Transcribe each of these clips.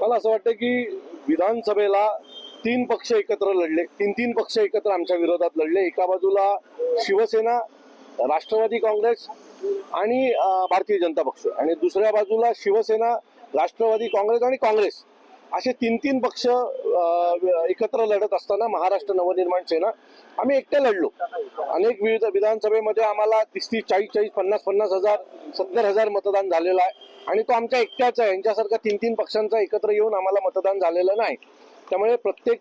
मला असं वाटतं की विधानसभेला तीन पक्ष एकत्र लढले, तीन पक्ष एकत्र आमच्या विरोधात लढले. एका बाजूला शिवसेना, राष्ट्रवादी काँग्रेस आणि भारतीय जनता पक्ष, आणि दुसऱ्या बाजूला शिवसेना, राष्ट्रवादी काँग्रेस आणि काँग्रेस असे तीन पक्ष एकत्र लढत असताना महाराष्ट्र नवनिर्माण सेना आम्ही एकटे लढलो. अनेक विविध विधानसभेमध्ये आम्हाला 30, 40, 50 हजार, 70,000 मतदान झालेलं आहे, आणि तो आमच्या एकट्याचा आहे. यांच्यासारखा तीन पक्षांचा एकत्र येऊन आम्हाला मतदान झालेलं नाही. त्यामुळे प्रत्येक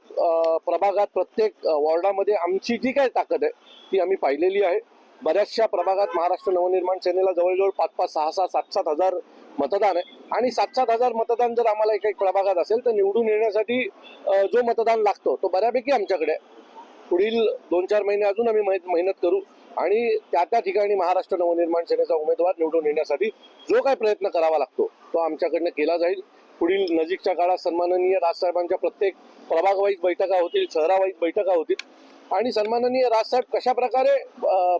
प्रभागात, प्रत्येक वॉर्डामध्ये आमची जी काही ताकद आहे ती आम्ही पाहिलेली आहे. बऱ्याचशा प्रभागात महाराष्ट्र नवनिर्माण सेनेला जवळजवळ 5, 6, 7 हजार मतदान आहे, आणि 7 हजार मतदान जर आम्हाला एक प्रभागात असेल तर निवडून येण्यासाठी जो मतदान लागतो तो बऱ्यापैकी आमच्याकडे आहे. पुढील 2-4 महिने अजून आम्ही मेहनत करू, आणि त्या ठिकाणी महाराष्ट्र नवनिर्माण सेनेचा उमेदवार निवडून येण्यासाठी जो काही प्रयत्न करावा लागतो तो आमच्याकडनं केला जाईल. पुढील नजीकच्या काळात सन्माननीय राजसाहेबांच्या प्रत्येक प्रभागवाईज बैठका होतील, शहरावाईज बैठका होतील, आणि सन्माननीय राजसाहेब कशा प्रकारे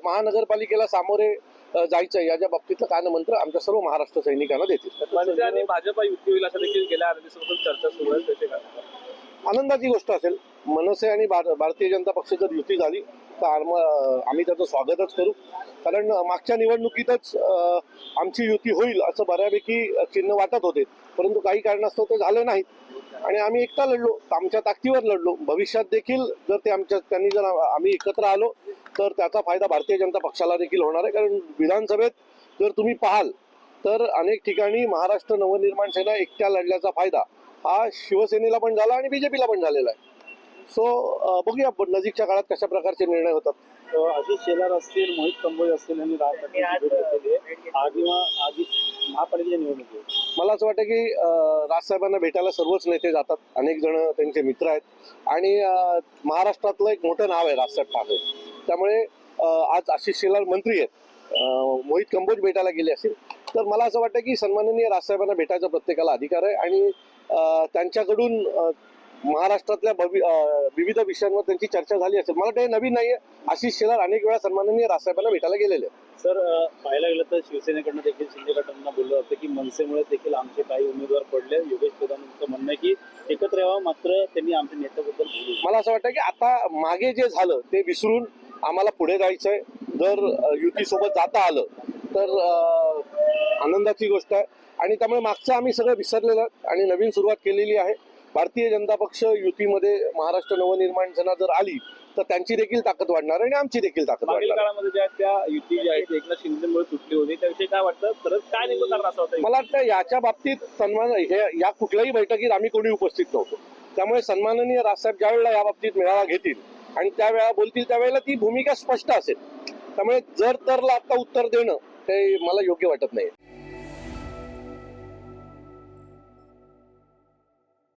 महानगरपालिकेला सामोरे जायचं याच्या बाबतीतलं कानमंत्र आमच्या सर्व महाराष्ट्र सैनिकांना देतील. आणि भाजपा युती होईल असं देखील गेल्या आठवड्यापासून चर्चा सुरू आहे, त्याचे काय? आनंदाची गोष्ट असेल. मनसे आणि भारतीय जनता पक्ष जर युती झाली तर आम्ही त्याचं स्वागतच करू, कारण मागच्या निवडणुकीतच आमची युती होईल असं बऱ्यापैकी चिन्ह वाटत होते, परंतु काही कारणास्तव ते झाले नाहीत, आणि आम्ही एकटा लढलो, आमच्या ताकदीवर लढलो. भविष्यात देखील जर त्यांनी जर आम्ही एकत्र आलो तर त्याचा फायदा भारतीय जनता पक्षाला देखील होणार आहे. कारण विधानसभेत जर तुम्ही पाहाल तर अनेक ठिकाणी महाराष्ट्र नवनिर्माण सेना एकट्या लढल्याचा फायदा हा शिवसेनेला पण झाला आणि बीजेपीला पण झालेला आहे. सो बघूया नजीकच्या काळात कशा प्रकारचे निर्णय होतात. आशिष शेलार असतील, मोहित कंबोज असतील यांनी महापालिकेच्या निवडणुकीत मला असं वाटतं की राजसाहेबांना भेटायला सर्वच नेते जातात. अनेक जण त्यांचे मित्र आहेत, आणि महाराष्ट्रातलं एक मोठं नाव आहे राजसाहेब ठाकरे. त्यामुळे आज आशिष शेलार मंत्री आहेत, मोहित कंबोज भेटायला गेले असतील, तर मला असं वाटतं की सन्माननीय राजसाहेबांना भेटायचा प्रत्येकाला अधिकार आहे, आणि त्यांच्याकडून महाराष्ट्रातल्या विविध विषयांवर त्यांची चर्चा झाली असेल. मला काही नवीन नाहीये. आशिष शेलार अनेक वेळा सन्माननीय राजसाहेबांना भेटायला गेलेले. सर, पाहायला गेलं तर शिवसेनेकडनं देखील शिंदे गटांना बोललं होतं की मनसेमुळे देखील आमचे काही उमेदवार पडले. योगेश प्रधानांचं म्हणणं आहे की एकत्र यावं, मात्र त्यांनी आमच्या नेत्याबद्दल बोलू. मला असं वाटतं की आता मागे जे झालं ते विसरून आम्हाला पुढे जायचंय. जर युतीसोबत जाता आलं तर आनंदाची गोष्ट आहे, आणि त्यामुळे मागचं आम्ही सगळं विसरलेलं आणि नवीन सुरुवात केलेली आहे. भारतीय जनता पक्ष युतीमध्ये महाराष्ट्र नवनिर्माण सेना जर आली तर त्यांची देखील ताकद वाढणार आणि आमची देखील ताकद वाढणार. काळामध्ये ज्या त्या युती जी आहे एकनाथ शिंदेमुळे तुटली होती, त्याविषयी काय वाटतं? खरंच काय नेमकं कारण असं होतं? मला वाटतं याच्या बाबतीत या कुठल्याही बैठकीत आम्ही कोणी उपस्थित नव्हतो. त्यामुळे सन्माननीय राजसाहेब ज्या वेळेला या बाबतीत मेळावा घेतील आणि त्यावेळेला बोलतील त्यावेळेला ती भूमिका स्पष्ट असेल. त्यामुळे जर तरला आता उत्तर देणं हे मला योग्य वाटत नाही.